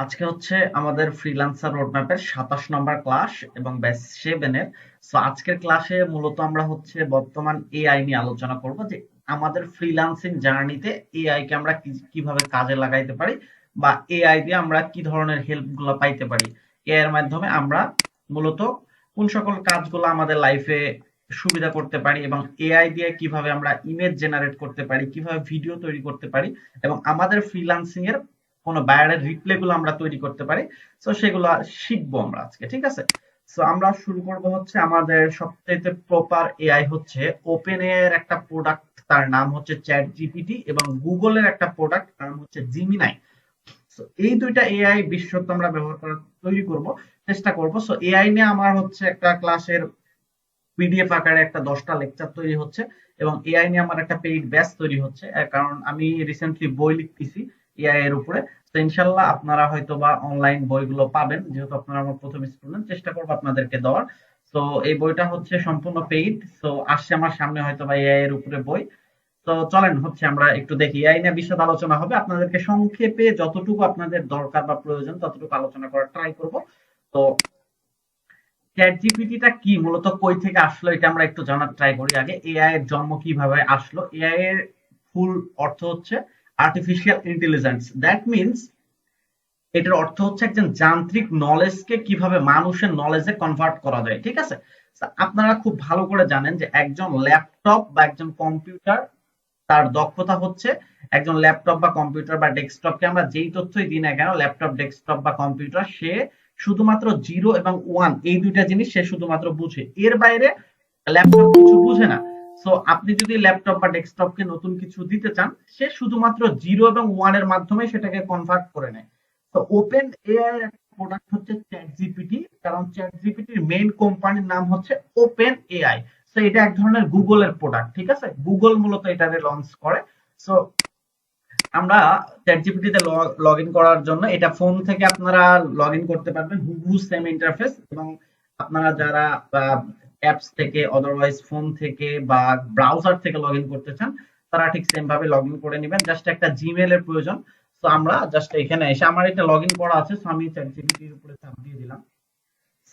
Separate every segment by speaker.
Speaker 1: আজকে হচ্ছে আমাদের ফ্রিল্যান্সার রোডম্যাপের 27 নম্বর ক্লাস এবং ব্যাচ 7 এর। সো আজকের ক্লাসে মূলত আমরা হচ্ছে বর্তমান এআই নিয়ে আলোচনা করব যে আমাদের ফ্রিল্যান্সিং জার্নিতে এআই কে আমরা কিভাবে কাজে লাগাইতে পারি বা এআই দিয়ে আমরা কি ধরনের হেল্প গুলো পাইতে পারি। এআই এর মাধ্যমে আমরা মূলত কোন সকল কাজগুলো আমাদের লাইফে সুবিধা করতে পারি এবং এআই দিয়ে কিভাবে আমরা ইমেজ জেনারেট করতে পারি, কিভাবে ভিডিও তৈরি করতে পারি এবং আমাদের ফ্রিল্যান্সিং এর কোনো বায়ারের রিপ্লে গুলো আমরা তৈরি করতে পারি। তো সেগুলো শিখবো আমরা আজকে, ঠিক আছে? সো আমরা শুরু করব হচ্ছে আমাদের সবচেয়ে প্রপার এআই হচ্ছে ওপেন এআই এর একটা প্রোডাক্ট, তার নাম হচ্ছে চ্যাট জিপিটি, এবং গুগলের একটা প্রোডাক্ট নাম হচ্ছে জিমিনাই। সো এই দুইটা এআই বিশেষত আমরা ব্যবহার করার তৈরি করব, চেষ্টা করব। সো এআই নিয়ে আমার হচ্ছে একটা ক্লাসের পিডিএফ আকারে একটা 10টা লেকচার তৈরি হচ্ছে এবং এআই নিয়ে আমার একটা পেইড ব্যাচ তৈরি হচ্ছে, কারণ আমি রিসেন্টলি বই লিখতেছি এআই এর উপরে। তো ইনশাল্লাহ আপনারা হয়তো বা অনলাইন বইগুলো পাবেন, যেহেতু আপনারা আমার প্রথম স্টুডেন্ট, চেষ্টা করবো আপনাদেরকে দেওয়ার। তো এই বইটা হচ্ছে সম্পূর্ণ পেইড। তো আসছে আমার সামনে হয়তো বা এআই এর উপরে বই। তো চলেন হচ্ছে আমরা একটু দেখি, এআই নিয়ে বিশদ আলোচনা হবে, আপনাদেরকে সংক্ষেপে যতটুকু আপনাদের দরকার বা প্রয়োজন ততটুকু আলোচনা করার ট্রাই করব। তো চ্যাট জিপিটিটা কি, মূলত কই থেকে আসলো, এটা আমরা একটু জানার ট্রাই করি। আগে এআই এর জন্ম কিভাবে আসলো। এআই এর ফুল অর্থ হচ্ছে আর্টিফিশিয়াল ইন্টেলিজেন্স। দ্যাট মিনস এটার অর্থ হচ্ছে একজন যান্ত্রিক নলেজকে কিভাবে মানুষের নলেজে কনভার্ট করা যায়, ঠিক আছে? আপনারা খুব ভালো করে জানেন যে একজন ল্যাপটপ বা একজন কম্পিউটার, তার দক্ষতা হচ্ছে, একজন ল্যাপটপ বা কম্পিউটার বা ডেস্কটপকে আমরা যেই তথ্যই দিই না কেন, ল্যাপটপ, ডেস্কটপ বা কম্পিউটার, সে শুধুমাত্র জিরো এবং ওয়ান এই দুইটা জিনিস সে শুধুমাত্র বুঝে, এর বাইরে ল্যাপটপ কিছু বুঝে না। সো আপনি যদি ল্যাপটপ বা ডেস্কটপকে নতুন কিছু দিতে চান, সে শুধুমাত্র জিরো এবং ওয়ান এর মাধ্যমে সেটাকে কনভার্ট করে নেয়। তো ওপেন এআই এর একটা প্রোডাক্ট হচ্ছে চ্যাট জিপিটি, কারণ চ্যাট জিপিটির মেইন কোম্পানির নাম হচ্ছে ওপেন এআই। তো এটা এক ধরনের গুগলের প্রোডাক্ট, ঠিক আছে? গুগল মূলত এটাকে লঞ্চ করে। সো আমরা চ্যাট জিপিটিতে লগ ইন করার জন্য এটা ফোন থেকে আপনারা লগ ইন করতে পারবেন, হুবহু সেম ইন্টারফেস। এবং আপনারা যারা অ্যাপস থেকে, অদারওয়াইজ ফোন থেকে বা ব্রাউজার থেকে লগ ইন করতে চান, তারা ঠিক সেম ভাবে লগ ইন করে নেবেন। জাস্ট একটা জিমেল এর প্রয়োজন। তো আমরা জাস্ট এখানে এসে, আমার এটা লগ ইন করা আছে, তো আমি চ্যাট জিপিটির উপরে চাপ দিয়ে দিলাম।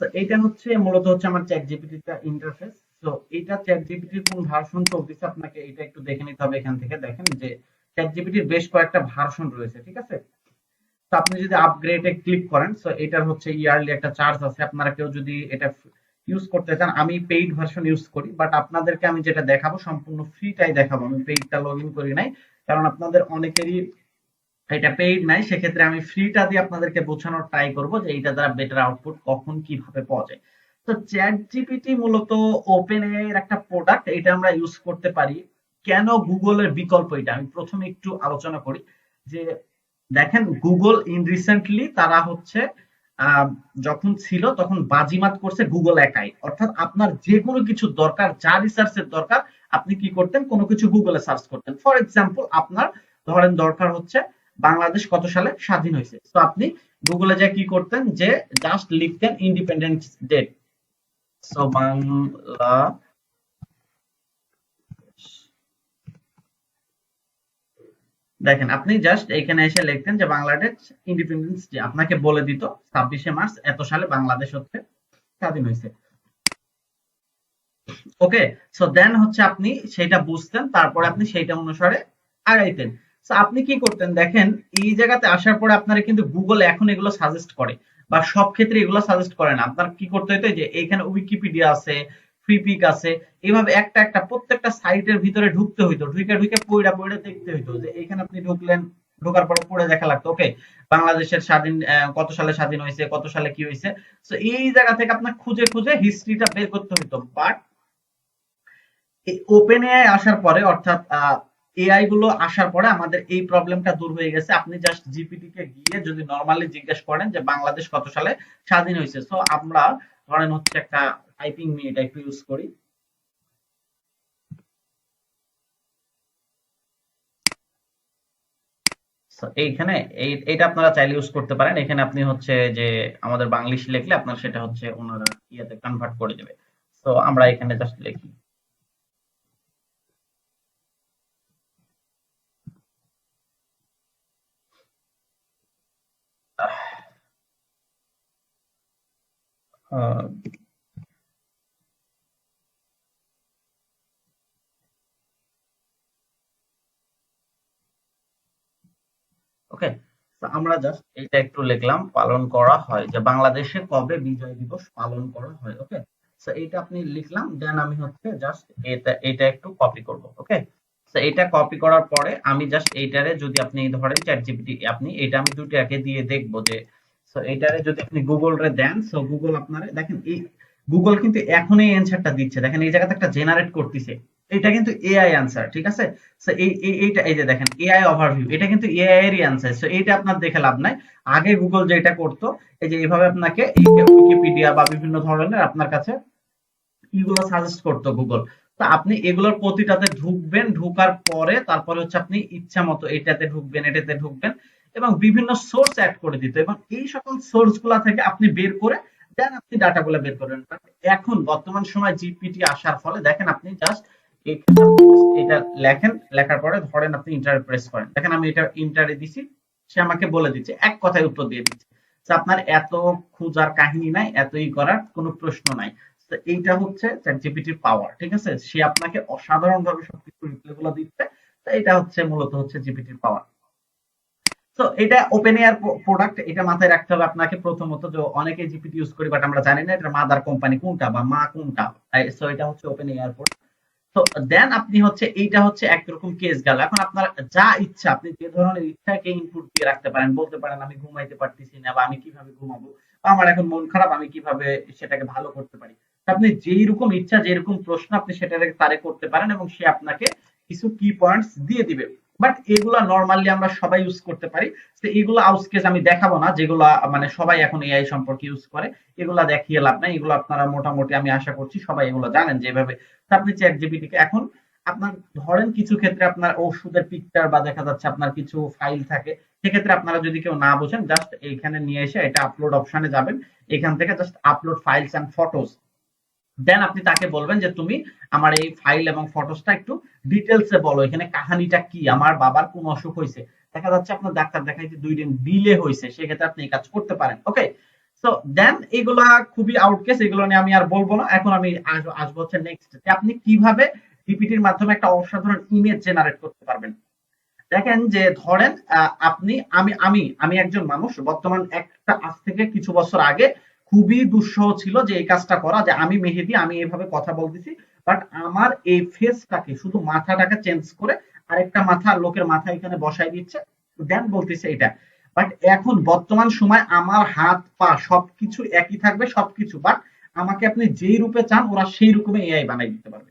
Speaker 1: তো এটা হচ্ছে মূলত হচ্ছে আমার চ্যাট জিপিটিটা ইন্টারফেস। তো এটা চ্যাট জিপিটির কোন ভার্সন চলতেছে আপনাকে এটা একটু দেখে নিতে হবে। এখান থেকে দেখেন যে চ্যাট জিপিটির বেশ কয়েকটা ভার্সন রয়েছে, ঠিক আছে? তো আপনি যদি আপগ্রেডে ক্লিক করেন, সো এটার হচ্ছে ইয়ারলি একটা চার্জ আছে। আপনারা কেউ যদি এটা ইউজ করতে চান, আমি পেইড ভার্সন ইউজ করি, বাট আপনাদেরকে আমি যেটা দেখাবো সম্পূর্ণ ফ্রিটাই দেখাবো। আমি পেইডটা লগ ইন করি নাই, কারণ আপনাদের অনেকেরই এটা পেইড নাই। সেক্ষেত্রে আমি ফ্রিটা দিয়ে আপনাদেরকে বোঝানোর ট্রাই করব যে এইটা দ্বারা বেটার আউটপুট কখন কিভাবে পাওয়া যায়। তো চ্যাট জিপিটি মূলত ওপেন এআই এর একটা প্রোডাক্ট, এটা আমরা ইউজ করতে পারি। কেন গুগলের বিকল্প, এটা আমি প্রথমে একটু আলোচনা করি। যে দেখেন, গুগল ইন রিসেন্টলি তারা হচ্ছে আহ, যখন ছিল তখন বাজিমাত করছে গুগল একাই। অর্থাৎ আপনার যে কোনো কিছু দরকার, যা রিসার্চের দরকার, আপনি কি করতেন, কোনো কিছু গুগলে সার্চ করতেন। ফর এক্সাম্পল, আপনার ধরেন দরকার হচ্ছে বাংলাদেশ কত সালে স্বাধীন হয়েছে, তো আপনি গুগলে যা কি করতেন, যে জাস্ট লিখতেন ইন্ডিপেন্ডেন্স ডেট। সো বাংলা, দেখেন আপনি জাস্ট এখানে এসে লিখতেন যে বাংলাদেশ ইন্ডিপেন্ডেন্স ডে, আপনাকে বলে দিত 26শে মার্চ এত সালে বাংলাদেশ হচ্ছে স্বাধীন হয়েছে। ওকে। সো দেন হচ্ছে আপনি সেটা বুঝতেন, তারপরে আপনি সেইটা অনুসারে আগাইতেন। সো আপনি কি করতেন দেখেন, এই জায়গাতে আসার পরে আপনারা কিন্তু গুগল এখন এগুলো সাজেস্ট করে, বা সব ক্ষেত্রে এগুলো সাজেস্ট করে না। আপনার কি করতে হতো, যে এইখানে উইকিপিডিয়া আছে, ফ্রিপিক আছে, এইভাবে একটা একটা প্রত্যেকটা সাইটের ভিতরে ঢুকতে হইতো, ঢুকে ঢুকে পড়া পড়ে দেখতে হইতো। যে এইখানে আপনি ঢুকলেন, ঢোকার পরে পড়ে দেখা লাগতো, ওকে বাংলাদেশের স্বাধীন কত সালে স্বাধীন হয়েছে, কত সালে কি হয়েছে। তো এই জায়গা থেকে আপনার খুঁজে খুঁজে হিস্ট্রিটা বের করতে হইতো। বাট ওপেন এআই আসার পরে, অর্থাৎ এআই গুলো আসার পরে আমাদের এই প্রবলেমটা দূর হয়ে গেছে। আপনি জাস্ট জিপিটি কে গিয়ে যদি নরমালি জিজ্ঞেস করেন যে বাংলাদেশ কত সালে স্বাধীন হয়েছে, তো আমরা ধরেন হচ্ছে একটা টাইপিং, এটা একটু ইউজ করি। So, এইখানে এইটা আপনারা চাইলে ইউজ করতে পারেন। এখানে আপনি হচ্ছে যে আমাদের বাংলিশ লিখলে আপনার সেটা হচ্ছে ওনারা ইয়াতে কনভার্ট করে দেবে। তো আমরা এখানে জাস্ট লিখি। ওকে, তো আমরা জাস্ট এটা একটু লিখলাম, পালন করা হয়, যে বাংলাদেশে কবে বিজয় দিবস পালন করা হয়। ওকে, তো এটা আপনি লিখলাম, দেন আমি হচ্ছে জাস্ট এটা একটু কপি করব। ওকে, তো এটা কপি করার পরে আমি জাস্ট এইটারে, যদি আপনি ধরেন চ্যাট জিপিটি, আপনি এটা আমি দুইটাকে দিয়ে দেখবো যে, সো এইটারে যদি আপনি গুগল রে দেন, সো গুগল আপনারে দেখেন, এই গুগল কিন্তু এখন এই অ্যান্সারটা দিচ্ছে, দেখেন এই জায়গাতে একটা জেনারেট করতেছে, এটা কিন্তু এআই অ্যান্সার, ঠিক আছে। সো এইটা, এই যে দেখেন এআই ওভারভিউ, এটা কিন্তু এআই এরই অ্যান্সার। সো এইটা আপনার দেখে লাভ নাই। আগে গুগল যেটা করতো, এই যে এইভাবে আপনাকে উইকিপিডিয়া বা বিভিন্ন ধরনের আপনার কাছে এগুলো সাজেস্ট করতো গুগল। তো আপনি এগুলোর প্রতিটাতে ঢুকবেন, ঢুকার পরে তারপরে হচ্ছে আপনি ইচ্ছা মতো এটাতে ঢুকবেন, এটাতে ঢুকবেন, এবং বিভিন্ন সোর্স অ্যাড করে দিত, এবং এই সকল সোর্স গুলা থেকে আপনি বের করে দেন আপনি ডাটাগুলো বের করবেন। এখন বর্তমান সময় জিপিটি আসার ফলে দেখেন, আপনি জাস্ট এটা লেখেন, লেখার পরে ধরেন আপনি ইন্টার প্রেস করেন, দেখেন আমি এটা ইন্টারে দিছি, সে আমাকে বলে দিচ্ছে, এক কথায় উত্তর দিয়ে দিচ্ছে। আপনার এত খোঁজার কাহিনী নাই, এতই করার কোনো প্রশ্ন নাই। তো এইটা হচ্ছে চ্যাটজিপিটির পাওয়ার, ঠিক আছে। সে আপনাকে অসাধারণ ভাবে সবকিছু রিপ্লাই গুলো দিচ্ছে। তো এটা হচ্ছে মূলত হচ্ছে জিপিটির পাওয়ার। তো এটা ওপেন এয়ার প্রোডাক্ট, এটা মাথায় রাখতে হবে আপনাকে প্রথমত, যে অনেকে জিপিটি ইউজ করি বাট আমরা জানি না এটা মাদার কোম্পানি কোনটা বা মা কোনটা। সো এটা হচ্ছে ওপেন এয়ার। তো দেন আপনি হচ্ছে, এইটা হচ্ছে একরকম কেস গেল। এখন আপনার যা ইচ্ছা, আপনি যে ধরনের ইচ্ছাকে ইনপুট দিয়ে রাখতে পারেন, বলতে পারেন আমি ঘুমাইতে পারতেছি না, বা আমি কিভাবে ঘুমাবো, বা আমার এখন মন খারাপ, আমি কিভাবে সেটাকে ভালো করতে পারি। আপনি যেই রকম ইচ্ছা, যেরকম প্রশ্ন আপনি সেটাকে তারে করতে পারেন, এবং সে আপনাকে কিছু কি পয়েন্টস দিয়ে দিবে। বাট এগুলা নরমালি আমরা সবাই ইউজ করতে পারি। তো এগুলো আউজ কেস আমি দেখাবো না, যেগুলা মানে সবাই এখন এআই সম্পর্কে ইউজ করে, এগুলা দেখিয়ে লাভ নাই। এগুলো আপনারা মোটামুটি আমি আশা করছি সবাই এগুলো জানেন যেভাবে। আপনি চ্যাট জিপিটি কে এখন আপনার ধরেন কিছু ক্ষেত্রে আপনার ওষুধের পিকচার বা দেখা যাচ্ছে আপনার কিছু ফাইল থাকে, সেক্ষেত্রে আপনারা যদি কেউ না বোঝেন, জাস্ট এইখানে নিয়ে এসে এটা আপলোড অপশনে যাবেন, এখান থেকে just upload files and photos, then আপনি তাকে বলবেন যে তুমি আমার এই ফাইল এবং ফটোসটা একটু ডিটেলসে বলো, এখানে কাহিনীটা কি, আমার বাবার কোন অসুখ হয়েছে, দেখা যাচ্ছে আপনার ডাক্তার দেখাইতে 2 দিন ডিলে হয়েছে, সেক্ষেত্রে আপনি এই কাজ করতে পারেন। ওকে, সো দেন এগুলা খুবই আউটকেস, এগুলো নিয়ে আমি আর বলবো না। এখন আমি আসবো হচ্ছে নেক্সট, যে আপনি কিভাবে জিপিটির মাধ্যমে একটা অসাধারণ ইমেজ জেনারেট করতে পারবেন। দেখেন যে ধরেন আপনি, আমি একজন মানুষ, বর্তমান একটা আজ থেকে কিছু বছর আগে খুবই দুঃসহ ছিল যে এই কাজটা করা, যে আমি মেহেদী, আমি এইভাবে কথা বলতেছি, বাট আমার এই ফেসটাকে শুধু মাথাটাকে চেঞ্জ করে আরেকটা মাথা লোকের মাথা এখানে বসাই দিচ্ছে, দেন বলতেছে এটা। বাট এখন বর্তমান সময় আমার হাত পা সবকিছু একই থাকবে, সবকিছু, বাট আমাকে আপনি যেই রূপে চান ওরা সেই রূপে এআই বানাই দিতে পারবে।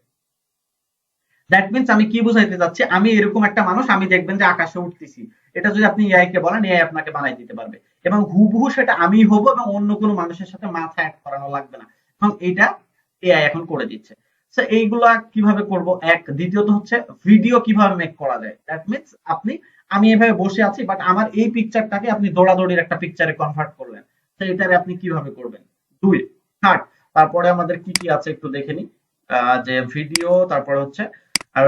Speaker 1: দ্যাট মিন্স আমি কি বুঝাইতে চাচ্ছি, আমি এরকম একটা মানুষ, আমি দেখবেন যে আকাশে উঠতেছি, এটা যদি আপনি এআই কে বলেন, এআই আপনাকে বানাই দিতে পারবে, এবং হুবহু সেটা আমি হব, এবং অন্য কোনো মানুষের সাথে মাথা অ্যাড করানো লাগবে না, এবং এটা এআই এখন করে দিচ্ছে। সো এইগুলা কিভাবে করব, এক, দ্বিতীয়ত হচ্ছে ভিডিও কিভাবে মেক করা যায়। দ্যাট মিন্স আপনি, আমি এভাবে বসে আছি বাট আমার এই পিকচারটাকে আপনি দৌড়াদৌড়ির একটা পিকচারে কনভার্ট করলেন, তো এটারে আপনি কিভাবে করবেন। দুই, থার্ড, তারপরে আমাদের কি কি আছে একটু দেখে নি, যে ভিডিও, তারপরে হচ্ছে আর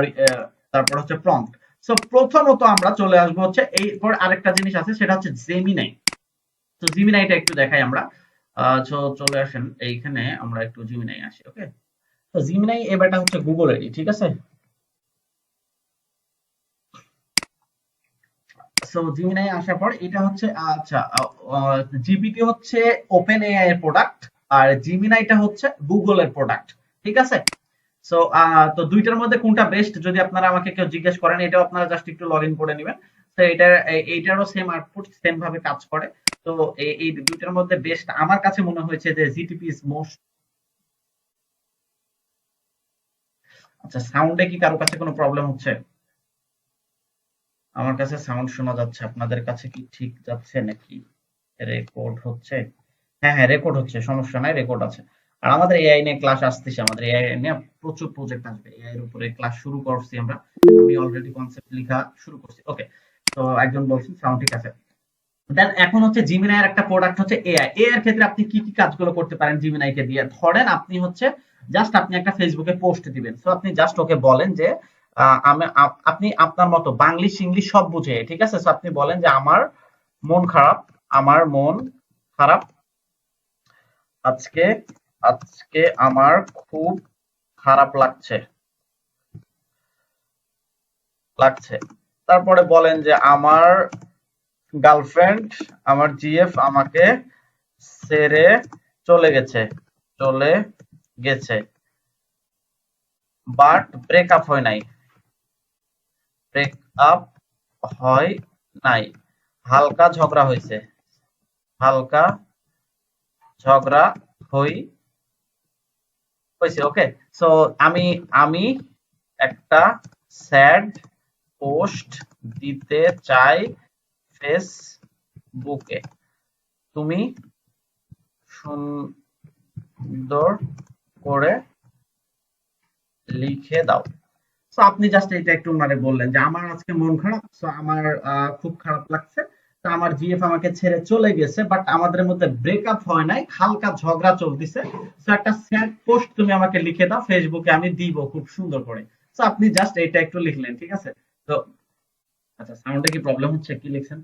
Speaker 1: তারপর হচ্ছে প্রম্পট। সো প্রথমত আমরা চলে আসবো হচ্ছে, এরপর আরেকটা জিনিস আছে, সেটা হচ্ছে জেমিনাই। তো জিমিনাইটা একটু দেখাই আমরা। চলে আসেন এইখানে, আমরা একটু জিমিনাই আসি। ওকে, তো জিমিনাই এবারটা হচ্ছে গুগলেরই, ঠিক আছে। সো জিমিনাই আসার পর এটা হচ্ছে, আচ্ছা, জিপিটি হচ্ছে ওপেন এআই এর প্রোডাক্ট, আর জিমিনাইটা হচ্ছে গুগলের প্রোডাক্ট, ঠিক আছে। সো তো দুইটার মধ্যে কোনটা বেস্ট যদি আপনারা আমাকে কেউ জিজ্ঞেস করেন, এটাও আপনারা জাস্ট একটু লগ ইন করে নেবেন। তো এইটারও সেম আউটপুট, সেম ভাবে কাজ করে। তো এই দুইটার মধ্যে বেস্ট আমার কাছে মনে হয়েছে যে জিটিপি ইজ মোস্ট। আচ্ছা, সাউন্ডে কি কারো কাছে কোনো প্রবলেম হচ্ছে? আমার কাছে সাউন্ড শোনা যাচ্ছে, আপনাদের কাছে কি ঠিক যাচ্ছে নাকি? রেকর্ড হচ্ছে? হ্যাঁ হ্যাঁ, রেকর্ড হচ্ছে, সমস্যা নাই, রেকর্ড আছে। আর আমাদের এআই নিয়ে ক্লাস আসতেছে, আমাদের এআই নিয়ে প্রচুর প্রজেক্ট আসবে, এআই এর উপরে ক্লাস শুরু করছি আমরা, আমি অলরেডি কনসেপ্ট লেখা শুরু করছি। ওকে, তো একজন বলছেন সাউন্ড ঠিক আছে। দেন এখন হচ্ছে জিমিনাই এর একটা প্রোডাক্ট হচ্ছে এআই। এআই এর ক্ষেত্রে আপনি কি কি কাজগুলো করতে পারেন জিমিনাই কে দিয়ে, ধরেন আপনি হচ্ছে জাস্ট আপনি একটা ফেসবুকে পোস্ট দিবেন, সো আপনি জাস্ট ওকে বলেন যে আপনি আপনার মতো বাংলিশ ইংলিশ সব বুঝে, ঠিক আছে। সো আপনি বলেন যে আমার মন খারাপ, আমার মন খারাপ, আজকে আজকে আমার খুব খারাপ লাগছে। তারপরে বলেন যে আমার গার্লফ্রেন্ড, আমার জিএফ আমাকে ছেড়ে চলে গেছে চলে গেছে বাট ব্রেকআপ হয় নাই ব্রেকআপ হয় নাই হালকা ঝগড়া হয়েছে হালকা ঝগড়া হই হয়েছে। ওকে, সো আমি আমি একটা স্যাড পোস্ট দিতে চাই ফেসবুকে, তুমি সুন্দর করে লিখে দাও। সো আপনি জাস্ট এটা একটু মানে বললেন যে আমার আজকে মন খারাপ, সো আমার খুব খারাপ লাগছে, তো আমার জিএফ আমাকে ছেড়ে চলে গেছে বাট আমাদের মধ্যে ব্রেকআপ হয় নাই, হালকা ঝগড়া চলতেছে। সো একটা স্যাড পোস্ট তুমি আমাকে লিখে দাও ফেসবুকে, আমি দিব খুব সুন্দর করে। সো আপনি জাস্ট এটা একটু লিখলেন, ঠিক আছে? তো আচ্ছা, সাউন্ডে কি প্রবলেম হচ্ছে? কি লিখছেন?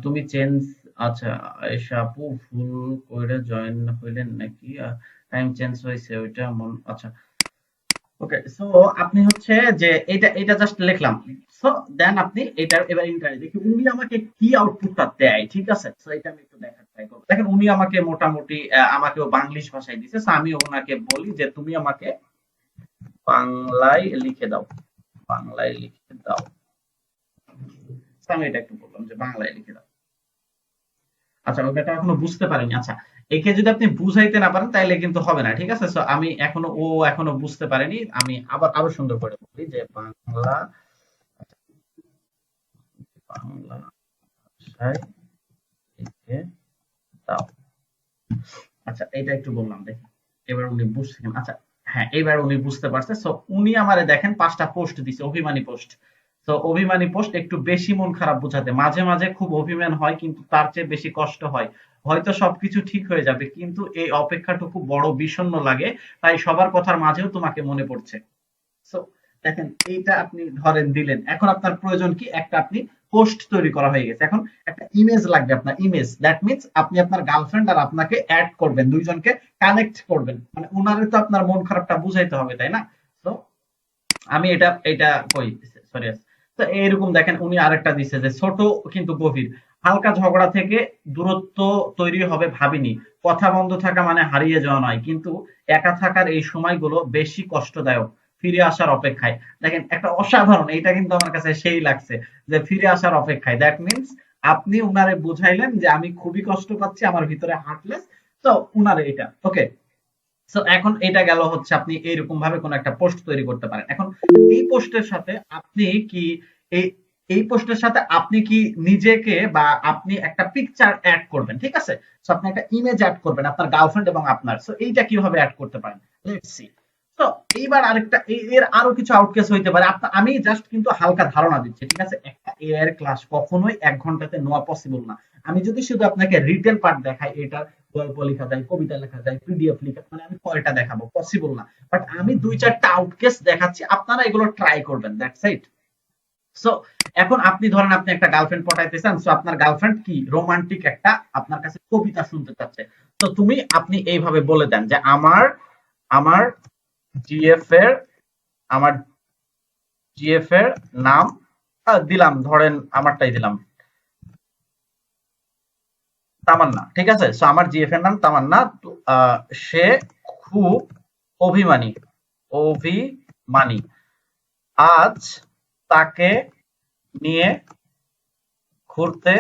Speaker 1: তুমি চেঞ্জ, আচ্ছা আয়েশা আপু ভুল কইরা জয়েন হইলেন নাকি? টাইম চেঞ্জ হইছে ওইটা মন, আচ্ছা ওকে। সো আপনি হচ্ছে যে এটা জাস্ট লিখলাম। সো দেন আপনি এটার এবার ইন্টারে দেখি উনি আমাকে কি আউটপুটটা দেয়, ঠিক আছে? সো এটা আমি একটু দেখার ট্রাই করব। দেখেন উনি আমাকে মোটামুটি আমাকেও বাংলিশ ভাষায় দিছে, সো আমি ওনাকে বলি যে তুমি আমাকে বাংলায় লিখে দাও, বাংলায় লিখে দাও। সো আমি এটা একটু বললাম যে বাংলায় লিখে দাও। আচ্ছা, ওটা এখনো বুঝতে পারেনি। আচ্ছা, একে যদি আপনি বুঝাইতে না পারেন তাইলে কিন্তু হবে না, ঠিক আছে? সো আমি এখনো, ও এখনো বুঝতে পারেনি, আমি আবার আরো সুন্দর করে বলি যে বাংলা, বাংলা ভাষায় লিখে দাও। আচ্ছা, এটা একটু বললাম, দেখি এবার উনি বুঝছেন। আচ্ছা, হ্যাঁ এবার উনি বুঝতে পারছে। সো উনি আমারে দেখেন 5টা পোস্ট দিছে, অভিমানী পোস্ট। তো অভিমানী পোস্ট একটু বেশি মন খারাপ বোঝাতে, মাঝে মাঝে খুব অভিমান হয় কিন্তু তার চেয়ে বেশি কষ্ট হয়। হয়তো সবকিছু ঠিক হয়ে যাবে কিন্তু এই অপেক্ষাটুকু বড় বিষণ্ণ লাগে, তাই সবার কথার মাঝেও তোমাকে মনে পড়ছে। সো দেখেন এইটা আপনি ধরেন দিলেন, এখন আপনার প্রয়োজন কি, একটা আপনি পোস্ট তৈরি করা হয়ে গেছে, এখন একটা ইমেজ লাগবে, আপনার ইমেজ, দ্যাট মিন্স আপনি আপনার গার্লফ্রেন্ড আর আপনাকে অ্যাড করবেন, দুইজনকে কানেক্ট করবেন, মানে উনারে তো আপনার মন খারাপটা বুঝাইতে হবে, তাই না? তো আমি এটা এটা কই, সরি। তো এইরকম দেখেন উনি আরেকটা দিছে যে ছোট কিন্তু গভীর, হালকা ঝগড়া থেকে দূরত্ব তৈরি হবে ভাবিনি, কথা বন্ধ থাকা মানে হারিয়ে যাওয়া নয়, কিন্তু একা থাকার এই সময়গুলো বেশি কষ্টদায়ক, ফিরে আসার অপেক্ষায়। দেখেন একটা অসাধারণ, এটা কিন্তু আমার কাছে সেই লাগছে যে ফিরে আসার অপেক্ষায়, দ্যাট মিন্স আপনি উনারে বুঝাইলেন যে আমি খুবই কষ্ট পাচ্ছি, আমার ভিতরে হার্টলেস। তো উনারে এটা ওকে। সো এখন এটা গেল হচ্ছে আপনি এইরকম ভাবে কোন একটা পোস্ট তৈরি করতে পারেন। এখন এই পোস্টের সাথে আপনি কি, এই এই পোস্টের সাথে আপনি কি নিজেকে বা আপনি একটা পিকচার অ্যাড করবেন, ঠিক আছে? সো আপনি একটা ইমেজ অ্যাড করবেন আপনার গার্লফ্রেন্ড এবং আপনার। সো এইটা কিভাবে অ্যাড করতে পারেন, লেটস সি। তো এইবার আরেকটা এর আরো কিছু আউটকেস হইতে পারে, আমি জাস্ট কিন্তু হালকা ধারণা দিচ্ছি, ঠিক আছে? একটা এআই এর ক্লাস কখনোই 1 ঘন্টাতে নেওয়া পসিবল না। আমি যদি শুধু আপনাকে রিটেল পার্ট দেখাই, এটা গল্প লেখা যায়, কবিতা লেখা যায়, পিডিএফ লেখা, মানে আমি কয়টা দেখাবো, পসিবল না। বাট আমি 2-4টা আউটকেস দেখাচ্ছি, আপনারা এগুলো ট্রাই করবেন, দ্যাটস ইট। সো এখন আপনি ধরেন আপনি একটা গার্লফ্রেন্ড পটাইতেছেন, সো আপনার গার্লফ্রেন্ড কি রোমান্টিক একটা আপনার কাছে কবিতা শুনতে চাচ্ছে। তো আপনি এইভাবে বলে দেন যে আমার আমার জিএফ এর আমার জিএফ এর নাম দিলাম, ধরেন আমারটাই দিলাম তামান্না, ঠিক আছে? সো আমার জিএফ এর নাম তামান্না। সে খুব অভিমানী অভিমানী আজ তাকে নিয়ে ঘুরতে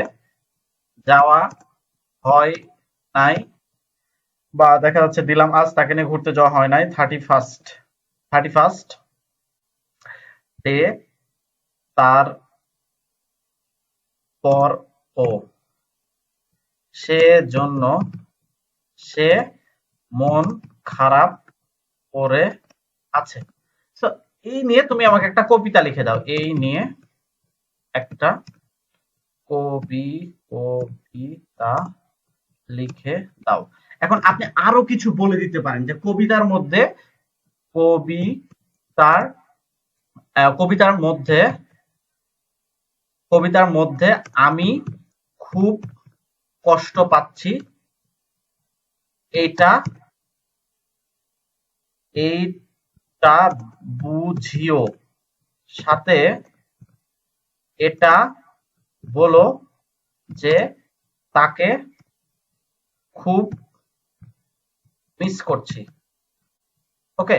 Speaker 1: যাওয়া হয় নাই, বা দেখা যাচ্ছে দিলাম আজ তাকে নিয়ে ঘুরতে যাওয়া হয় নাই 31st ডে, তারপরও সেজন্য সে মন খারাপ করে আছে। So, এই নিয়ে তুমি আমাকে একটা কবিতা লিখে দাও, এই নিয়ে একটা কবিতা লিখে দাও। এখন আপনি আরো কিছু বলে দিতে পারেন যে কবিতার কবিতার মধ্যে আমি খুব কষ্ট পাচ্ছি, এইটা এইটা বুঝিও, সাথে এটা বলো যে তাকে খুব মিস করছি। ওকে,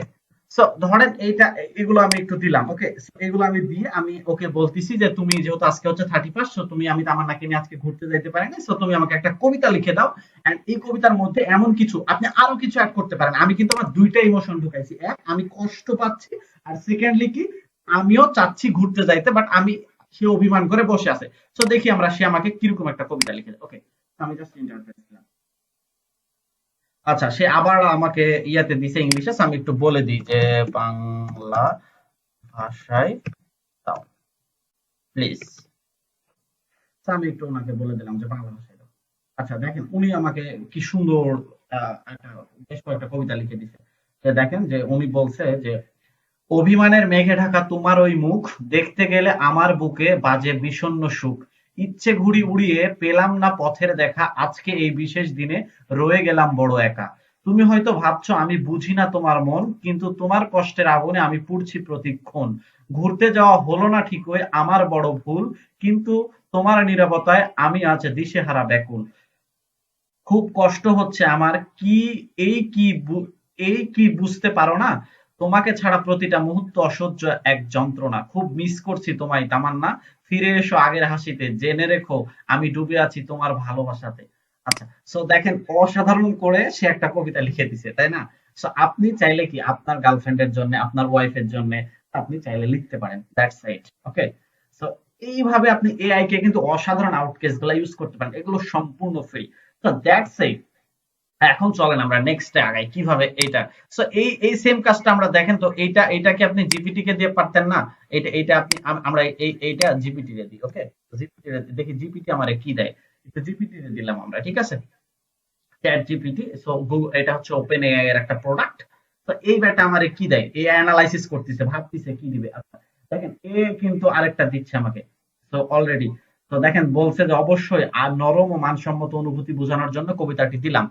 Speaker 1: সো ধরেন এইটা, এগুলো আমি একটু দিলাম। ওকে, এগুলো আমি দিয়ে আমি ওকে বলতেছি যে তুমি যেহেতু আজকে হচ্ছে 31, সো তুমি, আমি তামান্নাকে নিয়ে আজকে ঘুরতে যাইতে পারি না, সো তুমি আমাকে একটা কবিতা লিখে দাও। এন্ড এই কবিতার মধ্যে এমন কিছু আপনি আরো কিছু অ্যাড করতে পারেন। আমি কিন্তু আমার দুইটা ইমোশন ঢুকাইছি, এক আমি কষ্ট পাচ্ছি, আর সেকেন্ডলি কি আমিও চাচ্ছি ঘুরতে যাইতে, বাট আমি, সে অভিমান করে বসে আছে। সো দেখি আমরা, সে আমাকে কিরকম একটা কবিতা লিখে দেয়। ওকে, আমি জাস্ট ইন্টারপ্রেট দিলাম। আচ্ছা, সে আবার আমাকে ইয়াতে দিছে ইংলিশে, আমি একটু বলে দিই যে বাংলা ভাষায় দাও প্লিজ। আমি একটু ওনাকে বলে দিলাম যে বাংলা ভাষায় দাও। আচ্ছা দেখেন, উনি আমাকে কি সুন্দর একটা, বেশ কয়েকটা কবিতা লিখে দিছে। দেখেন যে উনি বলছে যে অভিমানের মেঘে ঢাকা তোমার ওই মুখ, দেখতে গেলে আমার বুকে বাজে বিষণ্ণ সুখ, ইচ্ছে ঘুড়ি উড়িয়ে পেলাম না পথের দেখা, আজকে এই বিশেষ দিনে রয়ে গেলাম বড় একা। তুমি হয়তো ভাবছো আমি বুঝি না তোমার মন, কিন্তু তোমার কষ্টের আগুনে আমি পুড়ছি প্রতিক্ষণ। ঘুরতে যাওয়া হলো না ঠিকই আমার বড় ভুল, কিন্তু তোমার নীরবতায় আমি আজ দিশেহারা ব্যাকুল। খুব কষ্ট হচ্ছে আমার, কি এই কি এই কি বুঝতে পারো না? তোমাকে ছাড়া প্রতিটা মুহূর্ত অসহ্য এক যন্ত্রণা। খুব মিস করছি তোমায় তামান্না, ফিরে এসো আগের হাসিতে, জেনে রেখো আমি ডুবে আছি তোমার ভালোবাসাতে। আচ্ছা, সো দেখেন অসাধারণ করে সে একটা কবিতা লিখে দিছে, তাই না? সো আপনি চাইলে কি আপনার গার্লফ্রেন্ডের জন্য, আপনার ওয়াইফের জন্য আপনি চাইলে লিখতে পারেন, দ্যাটস ইট। ওকে, সো এইভাবে আপনি এআই কে কিন্তু অসাধারণ আউটকেস গুলা ইউজ করতে পারেন, এগুলো সম্পূর্ণ ফ্রি। তো দ্যাটস ইট। এখন চলেন আমরা নেক্সটে আগাই কিভাবে এইটা। সো এই সেম কাজটা আমরা দেখেন তো, এইটা কি আপনি জিপিটি কে দিয়ে পারতেন না? এইটা আপনি আমরা এইটা জিপিটি রে দিই। ওকে, জিপিটি রে দিই, দেখি জিপিটি আমারে কি দেয়। একটু জিপিটি রে দিলাম আমরা, ঠিক আছে? চ্যাট জিপিটি, সো এটা হচ্ছে ওপেন এআই এর একটা প্রোডাক্ট। তো এই ব্যাটা আমারে কি দেয়, এ অ্যানালাইসিস করতেছে, ভাবতেছে কি দিবে। আচ্ছা দেখেন, এ কিন্তু আরেকটা দিচ্ছে আমাকে। তো অলরেডি, তো দেখেন বলছে যে অবশ্যই আর নরম ও মানসম্মত অনুভূতি বোঝানোর জন্য কবিতাটি দিলাম।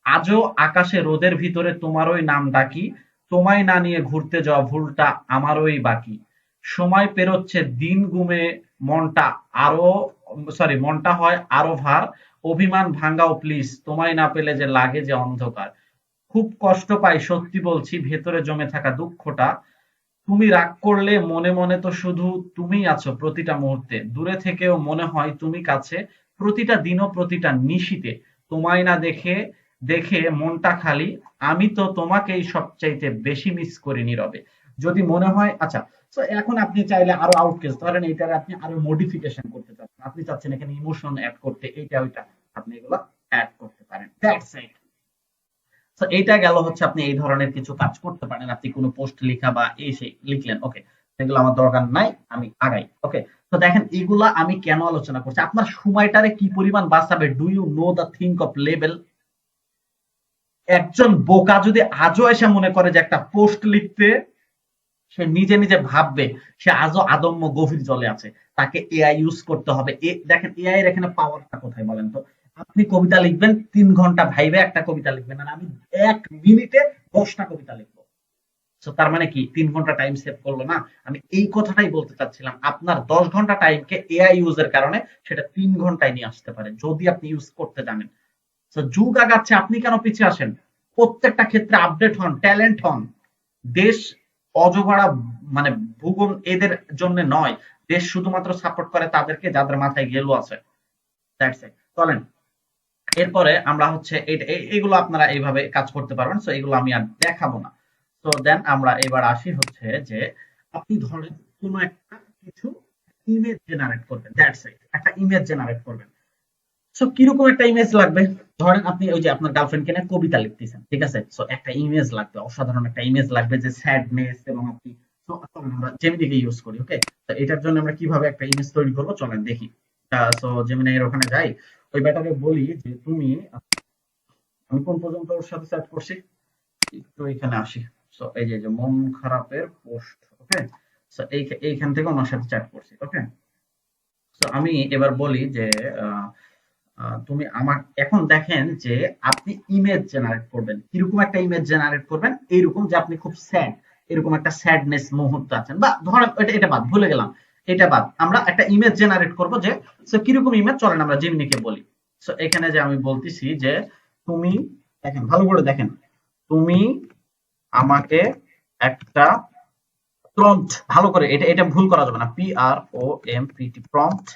Speaker 1: আজও আকাশে রোদের ভিতরে তোমারই নাম ডাকি, তোমায় না নিয়ে ঘুরতে যাওয়া ভুলটা আমারই বাকি। সময় পেরোচ্ছে দিন গুমে, মনটা আরো, সরি, মনটা হয় আরো ভার, অভিমান ভাঙাও প্লিজ, তোমায় না পেলে যে লাগে যে অন্ধকার। খুব কষ্ট পাই সত্যি বলছি, ভেতরে জমে থাকা দুঃখটা। তুমি রাগ করলে মনে মনে তো শুধু তুমিই আছো প্রতিটা মুহূর্তে, দূরে থেকেও মনে হয় তুমি কাছে, প্রতিটা দিন ও প্রতিটা নিশিতে। তোমায় না দেখে দেখে মনটা খালি, আমি তো তোমাকেই সবচাইতে বেশি মিস করি নীরবে। যদি মনে হয়, আচ্ছা, তো এখন আপনি চাইলে আরো আউটকেস ধরেন, এইটার আপনি আরো মডিফিকেশন করতে চাচ্ছেন, আপনি চাচ্ছেন এখানে ইমোশন অ্যাড করতে, এইটা ওইটা, আপনি এগুলো অ্যাড করতে পারেন। That's it. তো এইটা গেল হচ্ছে আপনি এই ধরনের কিছু কাজ করতে পারেন। আপনি কোনো পোস্ট লেখা বা এই সেই লিখলেন, ওকে, এগুলো আমার দরকার নাই, আমি আগাই। ওকে, তো দেখেন এগুলা আমি কেন আলোচনা করছি, আপনার সময়টারে কি পরিমাণ বাঁচাবে। Do you know the think of level? একজন বোকা যদি আজও এসে মনে করে যে একটা পোস্ট লিখতে সে নিজে নিজে ভাববে, সে আজও আদম্য গভীর জলে আছে, তাকে এআই ইউজ করতে হবে। দেখেন এআই এর এখানে পাওয়ারটা কোথায় বলেন তো? আপনি কবিতা লিখবেন 3 ঘন্টা ভাইবে একটা কবিতা লিখবেন, আর আমি 1 মিনিটে 10টা কবিতা লিখবো। তো তার মানে কি 3 ঘন্টা টাইম সেভ করলো না? আমি এই কথাটাই বলতে চাচ্ছিলাম, আপনার 10 ঘন্টা টাইমকে এআই ইউজের কারণে সেটা 3 ঘন্টায় নিয়ে আসতে পারে, যদি আপনি ইউজ করতে জানেন। তো যুগ আগাচ্ছে, আপনি কেন পিছিয়ে আসেন? প্রত্যেকটা ক্ষেত্রে আপডেট হন, ট্যালেন্ট হন। দেশ অজগড়া, মানে ভূগোল এদের জন্য নয়, দেশ শুধুমাত্র সাপোর্ট করে তাদেরকে যাদের মাথায় গেলু আছে। That's it. চলেন এরপরে আমরা হচ্ছে এইগুলো আপনারা এইভাবে কাজ করতে পারবেন, সো এগুলো আমি আর দেখাবো না। তো দেন আমরা এবার আসি হচ্ছে যে আপনি ধরেন কোনো একটা কিছু ইমেজ জেনারেট করবেন, দ্যাটস ইট, একটা ইমেজ জেনারেট করবেন। সো কিরকম একটা ইমেজ লাগবে? ধরেন আপনি ওই যে আপনার গার্লফ্রেন্ডকে নিয়ে কবিতা লিখতেছেন, ঠিক আছে? সো একটা ইমেজ লাগবে, অসাধারণ একটা ইমেজ লাগবে, যে স্যাডনেস, এবং আপনি, তো আমরা জেমিনিকে ইউজ করি। ওকে, তো এটার জন্য আমরা কিভাবে একটা ইমেজ তৈরি করবো চলেন দেখি। সো জেমিনি এর ওখানে যাই, ওই ব্যাটারে বলি যে তুমি, আমি কোন পর্যন্ত ওর সাথে চ্যাট করছি, একটু এখানে আসি। সো এই যে মন খারাপের পোস্ট। ওকে, সো এইখান থেকে ওনার সাথে চ্যাট করছি। ওকে, সো আমি এবার বলি যে তুমি আমার এখন দেখেন যে আপনি ইমেজ জেনারেট করবেন, কিরকম একটা ইমেজ জেনারেট করবেন, এইরকম যে আপনি খুব স্যাড, এরকম একটা স্যাডনেস মুহূর্ত আছেন, বা ধরেন এটা বাদ, ভুলে গেলাম, এটা বাদ, আমরা একটা ইমেজ জেনারেট করব যে কিরকম ইমেজ, চলেন আমরা জিমনিকে বলি। সো এখানে যে আমি বলতেছি যে তুমি দেখেন, ভালো করে দেখেন, তুমি আমাকে একটা প্রম্পট, ভালো করে, এটা এটা ভুল করা যাবে না, PROMPT, প্রম্পট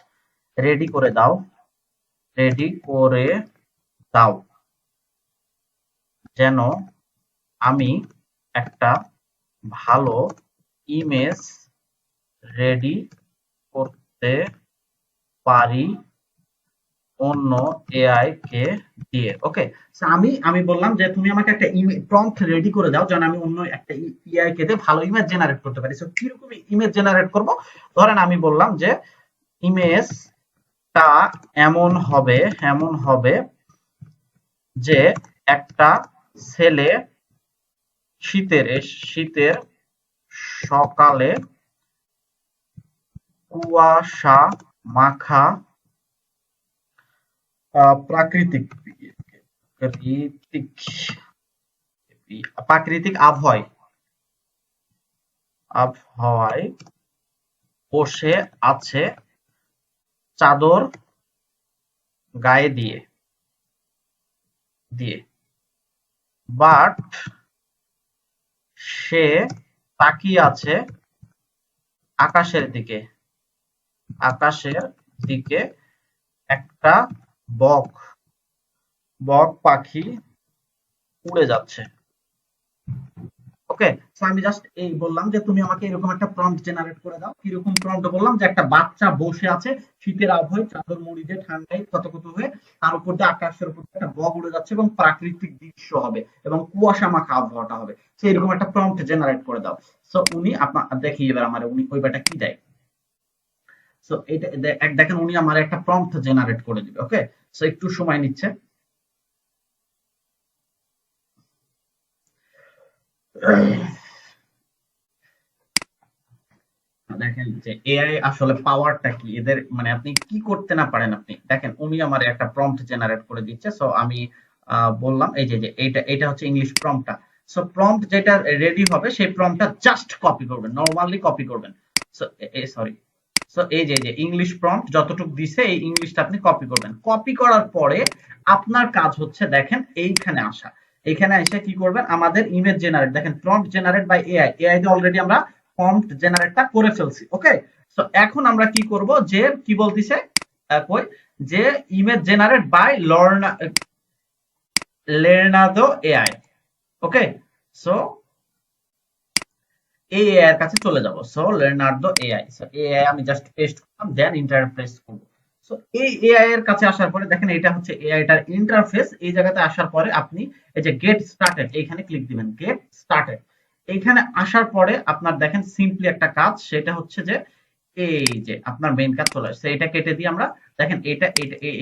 Speaker 1: রেডি করে দাও, রেডি করে দাও, যেন আমি একটা ভালো ইমেজ রেডি করতে পারি অন্য এআই কে দিয়ে। ওকে, আমি আমি বললাম যে তুমি আমাকে একটা প্রম্পট রেডি করে দাও যেন আমি অন্য একটা এআই কে দিয়ে ভালো ইমেজ জেনারেট করতে পারি। সো কিরকম ইমেজ জেনারেট করব, ধরেন আমি বললাম যে ইমেজটা এমন হবে যে একটা ছেলে শীতের সকালে কুয়াশা মাখা প্রাকৃতিক প্রাকৃতিক প্রাকৃতিক আবহাওয়ায় বসে আছে চাদর গায়ে দিয়ে দিয়ে বাট সে তাকিয়ে আছে আকাশের দিকে একটা বক পাখি উড়ে যাচ্ছে। ওকে, সো আমি জাস্ট এই বললাম যে তুমি আমাকে এরকম একটা প্রম্পট জেনারেট করে দাও। কিরকম প্রম্পট বললাম, যে একটা বাচ্চা বসে আছে শীতের আবহাওয়ায় চাদর মুড়ি দিয়ে ঠান্ডায় কত হয়ে, তার উপর দিয়ে আকাশের উপর দিয়ে একটা বক উড়ে যাচ্ছে এবং প্রাকৃতিক দৃশ্য হবে এবং কুয়াশা মাখা আবহাওয়াটা হবে। সো এরকম একটা প্রম্পট জেনারেট করে দাও। সো উনি আপনার দেখি এবার আমার উনি ওই ব্যাটা কি দেয়। সো এটা দেখেন উনি আমার একটা প্রম্পট জেনারেট করে দিবে। ওকে, সো একটু সময় নিচ্ছে। দেখেন যে এআই আসলে পাওয়ারটা কি, এদের মানে আপনি কি করতে না পারেন। আপনি দেখেন উনি আমার একটা প্রম্পট জেনারেট করে দিচ্ছে। সো আমি বললাম এই যে এইটা এটা হচ্ছে ইংলিশ প্রম্পটটা। সো প্রম্পট যেটা রেডি হবে সেই প্রম্পটটা জাস্ট কপি করবেন, নরমালি কপি করবেন। সো সরি, সো এই যে ইংলিশ প্রম্পট যতটুকু দিছে এই ইংলিশটা আপনি কপি করবেন। কপি করার পরে আপনার কাজ হচ্ছে দেখেন এইখানে আসা, এখানে এসে কি করবেন, আমাদের ইমেজ জেনারেট, দেখেন প্রম্পট জেনারেট বাই এআই দিয়ে অলরেডি আমরা প্রম্পট জেনারেটটা করে ফেলছি। ওকে, সো এখন আমরা কি করব, যে কি বলতিছে কই, যে image generate by Leonardo AI. Okay, so এই এআই এর কাছে চলে যাব। So Leonardo AI, so AI আমি জাস্ট পেস্ট করলাম, দেন ইন্টারফেস করব। সো এই এআই এর কাছে আসার পরে দেখেন এটা হচ্ছে এআই টার ইন্টারফেস। এই জায়গাতে আসার পরে আপনি এই যে গেট স্টার্টেড এইখানে ক্লিক দিবেন, গেট স্টার্টেড। এইখানে আসার পরে আপনার দেখেন সিম্পলি একটা কাজ, সেটা হচ্ছে যে এই যে আপনার মেইন কাজ চলে আসছে, এটা কেটে দিয়ে আমরা দেখেন এটা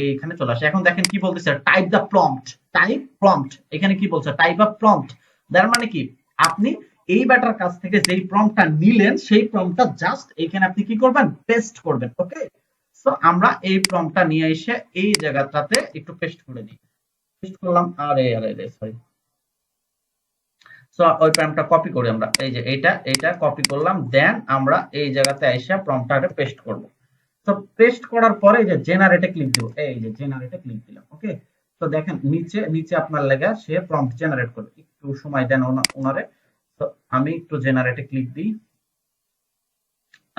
Speaker 1: এইখানে চলে আসে। এখন দেখেন কি বলতেছে, টাইপ দা প্রম্পট, টাইপ প্রম্পট, এখানে কি বলছে, টাইপ আ প্রম্পট। তার মানে কি, আপনি এই ব্যাটার কাছ থেকে যেই প্রম্পটটা নিলেন সেই প্রম্পটটা জাস্ট এখানে আপনি কি করবেন, পেস্ট করবেন। ওকে, সো আমরা এই প্রম্পটটা নিয়ে এসে এই জায়গাটাতে একটু পেস্ট করে দিই, পেস্ট করলাম। আরে আরে সরি, সো ওই প্রম্পটটা কপি করি আমরা, এই যে এইটা কপি করলাম, দেন আমরা এই জায়গাতে এসে প্রম্পটটা পেস্ট করব। তো পেস্ট করার পরে এই যে জেনারেটে ক্লিক দিব, এই যে জেনারেটে ক্লিক দিলাম। ওকে, তো দেখেন নিচে নিচে আপনার লেগা সে প্রম্পট জেনারেট করবে, একটু সময় দেন ওনারে। তো আমি একটু জেনারেটে ক্লিক দিই।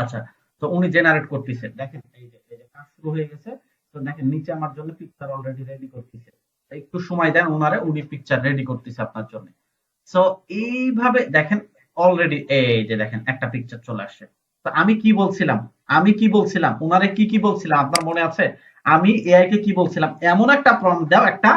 Speaker 1: আচ্ছা, তো উনি জেনারেট করতেছে, দেখেন এই যে কাজ শুরু হয়ে গেছে। তো দেখেন নিচে আমার জন্য পিকচার অলরেডি রেডি করতেছে, একটু সময় দেন ওনারে, উনি পিকচার রেডি করতেছে আপনার জন্য। সো এইভাবে দেখেন অলরেডি এই যে দেখেন একটা পিকচার চলে আসছে। তো আমি কি বলছিলাম ওনারে, কি বলছিলাম আপনার মনে আছে, আমি এআই কে কি বলছিলাম, এমন একটা প্রম্পট দাও, একটা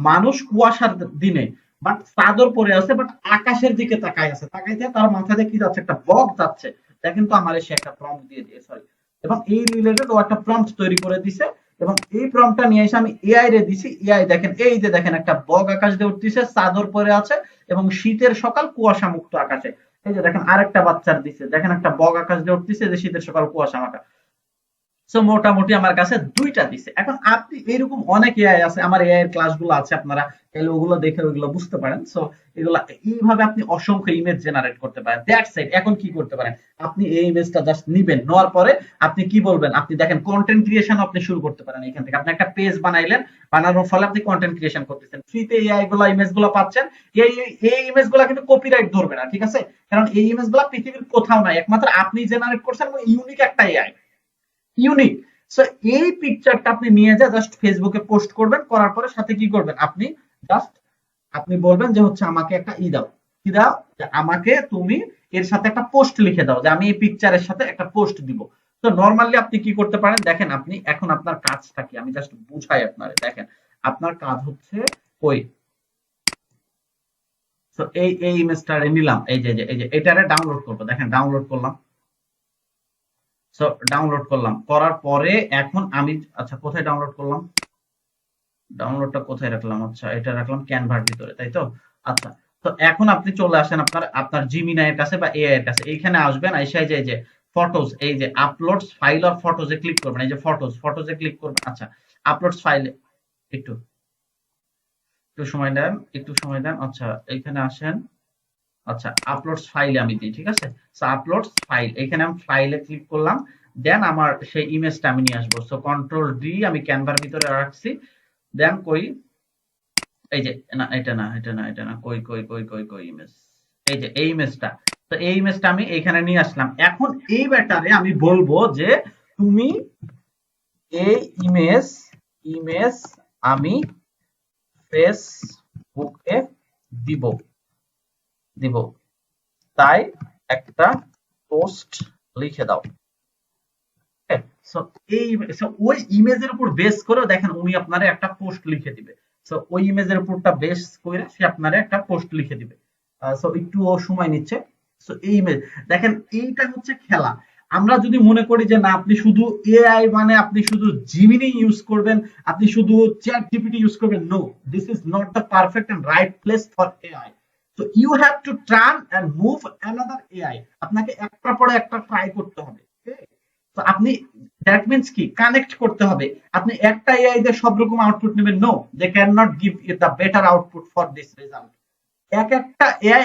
Speaker 1: মানুষ কুয়াশার দিনে বাট চাদর পরে আছে, বাট আকাশের দিকে তাকায় আছে, তাকাইতে তার মাথাতে কি যাচ্ছে, একটা বক যাচ্ছে। দেখেন তো আমার সে একটা প্রম্পট দিয়ে সরি, এবং এই রিলেটেড ও একটা প্রম্পট তৈরি করে দিছে, এবং এই প্রম্পটটা নিয়ে এসে আমি এআই রে দিছি। এআই দেখেন এই যে দেখেন একটা বক আকাশ দিয়ে উঠতেছে, চাদর পরে আছে এবং শীতের সকাল কুয়াশা মুক্ত আকাশে। এই যে দেখেন আরেকটা বাচ্চার দিছে, দেখেন একটা বক আকাশ দিয়ে উঠতেছে, যে শীতের সকাল কুয়াশা মাখা। সো মোটামুটি আমার কাছে দুইটা দিছে। এখন আপনি এরকম অনেক এআই আছে, আমার এআই এর ক্লাসগুলো আছে, আপনারা তাহলে ওগুলো দেখে ওইগুলো বুঝতে পারেন। সো এগুলা এইভাবে আপনি অসংখ্য ইমেজ জেনারেট করতে পারেন। That's it. এখন কি করতে পারেন, আপনি এই ইমেজটা জাস্ট নিবেন, নেওয়ার পরে আপনি কি বলবেন, আপনি দেখেন কন্টেন্ট ক্রিয়েশন আপনি শুরু করতে পারেন এখান থেকে। আপনি একটা পেজ বানাইলেন, বানানোর ফলে আপনি কন্টেন্ট ক্রিয়েশন করতেছেন, ফ্রিতে এআই গুলো ইমেজ গুলো পাচ্ছেন। এই এই ইমেজ গুলা কিন্তু কপিরাইট ধরবে না, ঠিক আছে? কারণ এই ইমেজ গুলা পৃথিবীর কোথাও নাই, একমাত্র আপনি জেনারেট করছেন এবং ইউনিক একটা এআই, ইউনিক। সো এই পিকচারটা আপনি নিয়ে যা জাস্ট ফেসবুকে পোস্ট করবেন, করার পরে সাথে কি করবেন, আপনি জাস্ট আপনি বলবেন যে হচ্ছে আমাকে একটা দাও, কি দাও, যে আমাকে তুমি এর সাথে একটা পোস্ট লিখে দাও, যে আমি এই পিকচারের সাথে একটা পোস্ট দিব। তো নরমালি আপনি কি করতে পারেন, দেখেন আপনি এখন আপনার কাজটা কি, আমি জাস্ট বুঝাই আপনারে। দেখেন আপনার কাজ হচ্ছে ওই, তো এই ইমেজটা নিলাম, এই যে এটারে ডাউনলোড করবো, দেখেন ডাউনলোড করলাম। সো ডাউনলোড করলাম, করার পরে এখন আমি, আচ্ছা কোথায় ডাউনলোড করলাম, ডাউনলোডটা কোথায় রাখলাম, আচ্ছা এটা রাখলাম ক্যানভার ভিতরে, তাই তো? আচ্ছা, তো এখন আপনি চলে আসেন আপনার আপনার জিমিনাই এর কাছে বা এআই এর কাছে, এইখানে আসবেন, আইসা এই যে ফটোস, এই যে আপলোডস ফাইল অর ফটোজে ক্লিক করবেন, এই যে ফটোজে ক্লিক করবেন। আচ্ছা, আপলোডস ফাইলে একটু একটু সময় দেন, একটু সময় দেন। আচ্ছা এইখানে আসেন, আচ্ছা আপলোডস ফাইলে আমি দিই, ঠিক আছে? সো আপলোডস ফাইল, এখানে আমি ফাইলে ক্লিক করলাম, দেন আমার সেই ইমেজটা আমি নিয়ে আসবো। সো কন্ট্রোল ডি, আমি ক্যানভার ভিতরে রাখছি, দেন কই, এই যে না এটা না, এটা না, কই কই কই কই কই ইমেজ, এই যে এই ইমেজটা। তো এই ইমেজটা আমি এইখানে নিয়ে আসলাম। এখন এই ব্যাটারে আমি বলবো যে তুমি এই ইমেজ ইমেজ আমি ফেসবুকে দিব দিব তাই একটা পোস্ট লিখে দাও। সো এই সো ওই ইমেজের উপর বেস করে দেখেন উনি আপনারে একটা পোস্ট লিখে দিবে। সো ওই ইমেজের উপরটা বেস করে সে আপনারে একটা পোস্ট লিখে দিবে। সো একটু ও সময় নিচ্ছে। সো এই ইমেজ দেখেন, এইটা হচ্ছে খেলা। আমরা যদি মনে করি যে না আপনি শুধু এআই মানে আপনি শুধু জিমিনি ইউজ করবেন, আপনি শুধু চ্যাট জিপিটি ইউজ করবেন, no, this is not the perfect and right place for AI. So you have to turn and move another AI. আপনাকে একটার পরে একটা ট্রাই করতে হবে। তো আপনি দ্যাট মিন্স কি কানেক্ট করতে হবে। আপনি একটা এআই দিয়ে সব রকম আউটপুট নেবেন, no, they can not give you the better output for this result. এক একটা এআই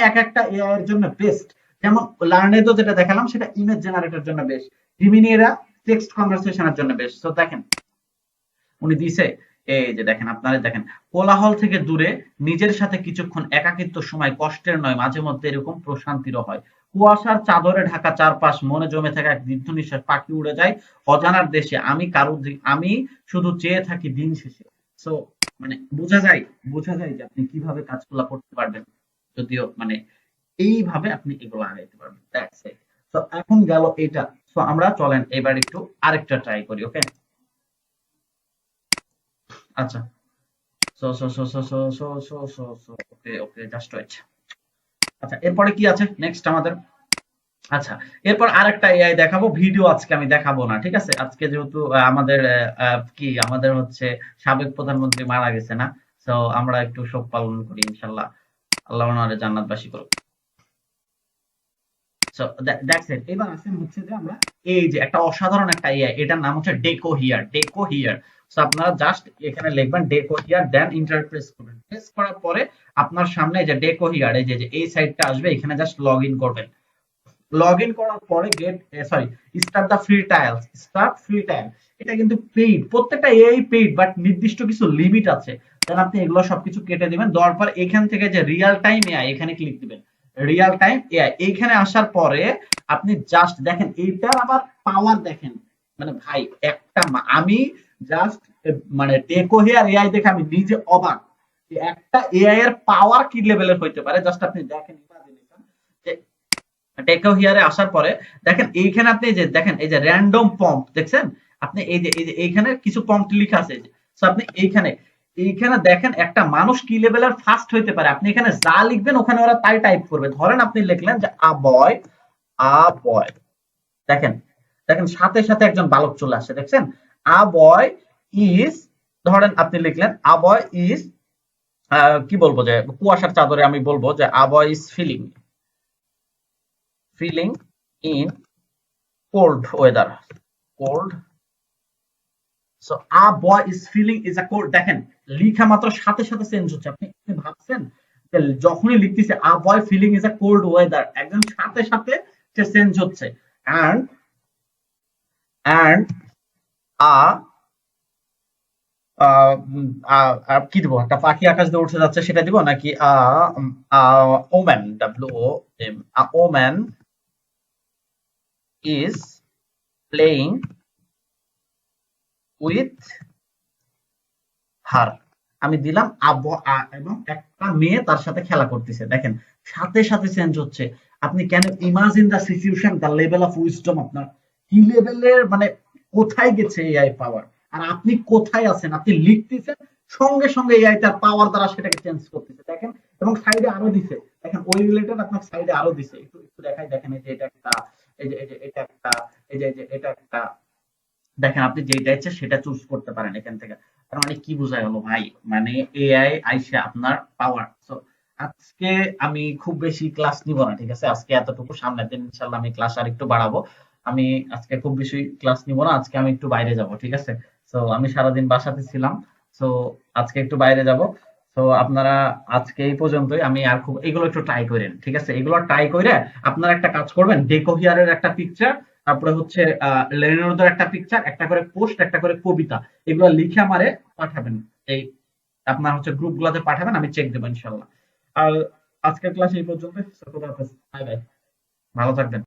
Speaker 1: এর জন্য বেস্ট। যেমন লার্নেডো যেটা দেখালাম সেটা ইমেজ জেনারেটরের জন্য বেস্ট, জিমিনি এরা টেক্সট কনভারসেশনের জন্য বেস্ট। তো দেখেন উনি দিছে, এই যে দেখেন আপনারা দেখেন, কোলাহল থেকে দূরে নিজের সাথে কিছুক্ষণ একাকিত্ব সময় কষ্টের নয়, মাঝে মধ্যে এরকম প্রশান্তিরও হয়। কুয়াশার চাদরে ঢাকা চারপাশ, মনে জমে থাকা এক দীর্ঘ নিঃশ্বাস, পাখি উড়ে যায় অজানার দেশে, আমি শুধু চেয়ে থাকি দিন শেষে। সো মানে বোঝা যায় যে আপনি কিভাবে কাজগুলা করতে পারবেন, যদিও মানে এইভাবে আপনি এগুলো আগাইতে পারবেন। That's it. তো এখন গেল এটা। সো আমরা চলেন এবার একটু আরেকটা ট্রাই করি, ওকে? আচ্ছা, so so so so so so so so so okay okay, just wait. আচ্ছা এরপরে কি আছে নেক্সট আমাদের? আচ্ছা এরপর আরেকটা এআই দেখাবো, ভিডিও আজকে আমি দেখাবো না, ঠিক আছে? আজকে যেহেতু আমাদের কি আমাদের হচ্ছে সাবেক প্রধানমন্ত্রী মারা গেছে না, তো আমরা একটু শোক পালন করি ইনশাল্লাহ, আল্লাহ ওনারে জান্নাতবাসী করুক। So that's it. এবার আসেন হচ্ছে যে আমরা এই যে একটা অসাধারণ একটা এআই, এটার নাম হচ্ছে ডেকো হিয়ার। সো আপনারা জাস্ট এখানে লিখবেন ডেকো হিয়ার, দেন এন্টার প্রেস করবেন। প্রেস করার পরে আপনার সামনে এই যে ডেকো হিয়ার, এই যে এই সাইটটা আসবে, এখানে জাস্ট লগ ইন করবেন। লগ ইন করার পরে স্টার্ট ফ্রি ট্রায়াল, এটা কিন্তু পেইড, প্রত্যেকটা এআই পেইড, বাট নির্দিষ্ট কিছু লিমিট আছে। দেন আপনি এগুলো সবকিছু কেটে দিবেন, দেওয়ার পর এখান থেকে যে রিয়েল টাইম এআই এখানে ক্লিক দিবেন। রিয়েল টাইম এআই এইখানে আসার পরে আপনি জাস্ট দেখেন এইটার আবার পাওয়ার দেখেন, মানে ভাই আমি জাস্ট মানে ডেকো হেয়ার এআই দেখে আমি নিজে অবাক যে একটা এআই এর পাওয়ার কি লেভেলের হইতে পারে। জাস্ট আপনি দেখেন যে টেকো হিয়ারে আসার পরে দেখেন এইখানে আপনি যে দেখেন এই যে র্যান্ডম প্রম্পট দেখছেন, আপনি এই যে এইখানে কিছু প্রম্পট লেখা আছে। সো আপনি এইখানে দেখেন একটা মানুষ কি লেভেলের ফাস্ট হইতে পারে, আপনি এখানে যা লিখবেন ওখানে ওরা তাই টাইপ করবে। ধরেন আপনি লিখলেন যে আ বয়, দেখেন দেখেন সাথে সাথে একজন বালক চলে আসে, দেখছেন? আ বয় ইজ, ধরেন আপনি লিখলেন আ বয় ইজ, কি বলবো, যে কুয়াশার চাদরে আমি বলবো যে a boy is feeling in cold weather, cold so a boy is feeling is a code, দেখেন লিখা মাত্র সাথে সাথে চেঞ্জ হচ্ছে। আপনি আপনি ভাবছেন যে যখনই লিখতেছে a boy feeling is a cold weather, একদম সাথে সাথে সে চেঞ্জ হচ্ছে। অ্যান্ড অ্যান্ড আ কি দিব, একটা পাখি আকাশ দিয়ে উঠে যাচ্ছে সেটা দিব নাকি woman, WOM, woman is playing with her, আমি দিলাম এবং একটা মেয়ে তার সাথে খেলা করতেছে। দেখেন সাথে সাথে চেঞ্জ হচ্ছে। আপনি কেন imagine the situation, the level of wisdom আপনার কি লেভেলের, মানে কোথায় গেছে এআই পাওয়ার, আর আপনি কোথায় আছেন, আপনি লিখতেছেন সঙ্গে সঙ্গে এআই তার পাওয়ার দ্বারা সেটাকে চেঞ্জ করতেছে। দেখেন এবং সাইডে আরো দিছে, দেখেন ওই রিলেটেড আপনার সাইডে আরো দিছে, একটু একটু দেখাই। দেখেন এই যে এটা একটা, এই যে এটা একটা, এই যে এটা একটা, দেখেন আপনি যেটা ইচ্ছে সেটা চুজ করতে পারেন এখান থেকে। তার মানে কি বোঝায় হলো ভাই, মানে এআই আইসে আপনার পাওয়ার। সো আজকে আমি খুব বেশি ক্লাস নিব না, ঠিক আছে, আজকে এতটুকু, সামনের দিন ইনশাল্লাহ আমি ক্লাস আর একটু বাড়াবো। আমি আজকে খুব বেশি ক্লাস নিব না, আজকে আমি একটু বাইরে যাব, ঠিক আছে। সো আমি সারাদিন বাসাতে ছিলাম, সো আজকে একটু বাইরে যাব। তো আপনারা আজকে এই পর্যন্তই, আমি আর খুব এগুলো একটু ট্রাই করেন, ঠিক আছে, এগুলো ট্রাই করে আপনারা একটা কাজ করবেন, ডেকোহিয়ারের একটা পিকচার, তারপরে হচ্ছে লেনিনদের একটা পিকচার, একটা করে পোস্ট, একটা করে কবিতা, এগুলো লিখে আমারে পাঠাবেন। এই আপনার হচ্ছে গ্রুপ গুলাতে পাঠাবেন, আমি চেক দেবো ইনশাল্লাহ। আর আজকের ক্লাস এই পর্যন্ত। বাই বাই, ভালো থাকবেন।